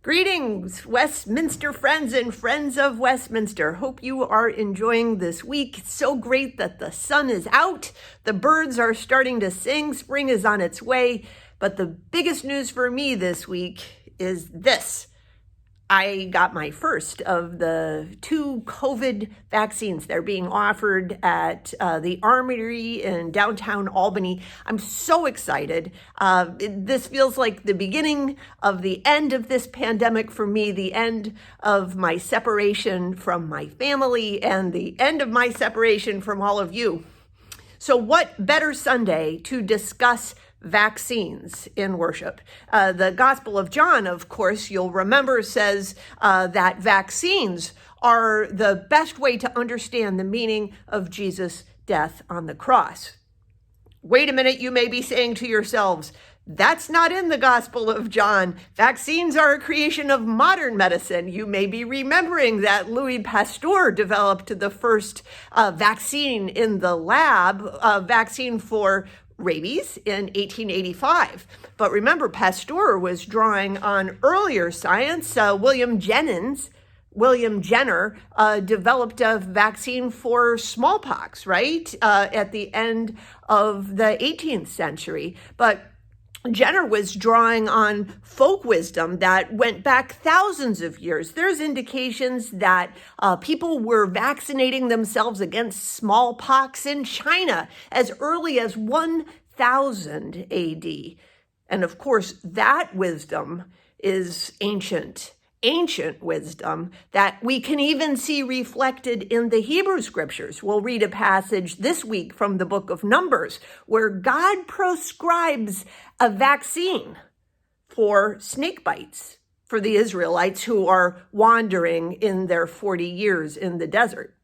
Greetings, Westminster friends and friends of Westminster. Hope you are enjoying this week. It's so great that the sun is out. The birds are starting to sing. Spring is on its way. But the biggest news for me this week is this. I got my first of the 2 COVID vaccines. They're being offered at the Armory in downtown Albany. I'm so excited. This feels like the beginning of the end of this pandemic for me, the end of my separation from my family, and the end of my separation from all of you. So what better Sunday to discuss vaccines in worship? The Gospel of John, of course, you'll remember, says that vaccines are the best way to understand the meaning of Jesus' death on the cross. Wait a minute, you may be saying to yourselves, that's not in the Gospel of John. Vaccines are a creation of modern medicine. You may be remembering that Louis Pasteur developed the first vaccine in the lab, vaccine for rabies in 1885. But remember, Pasteur was drawing on earlier science. William Jenner developed a vaccine for smallpox, right? At the end of the 18th century. But Jenner was drawing on folk wisdom that went back thousands of years. There's indications that people were vaccinating themselves against smallpox in China as early as 1000 AD. And of course, that wisdom is ancient wisdom that we can even see reflected in the Hebrew scriptures. We'll read a passage this week from the book of Numbers where God prescribes a vaccine for snake bites for the Israelites who are wandering in their 40 years in the desert.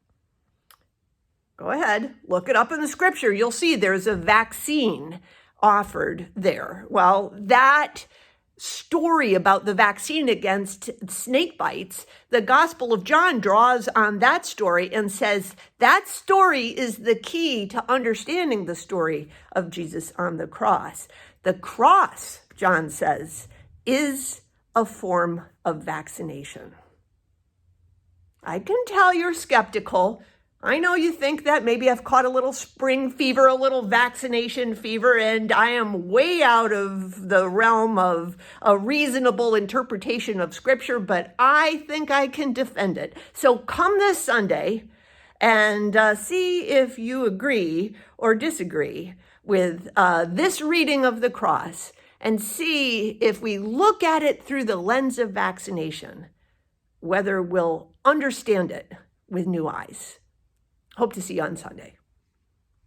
Go ahead, look it up in the scripture. You'll see there's a vaccine offered there. Well, that story about the vaccine against snake bites, the Gospel of John draws on that story and says that story is the key to understanding the story of Jesus on the cross. The cross, John says, is a form of vaccination. I can tell you're skeptical. I know you think that maybe I've caught a little spring fever, a little vaccination fever, and I am way out of the realm of a reasonable interpretation of scripture, but I think I can defend it. So come this Sunday and see if you agree or disagree with this reading of the cross, and see if we look at it through the lens of vaccination, whether we'll understand it with new eyes. Hope to see you on Sunday.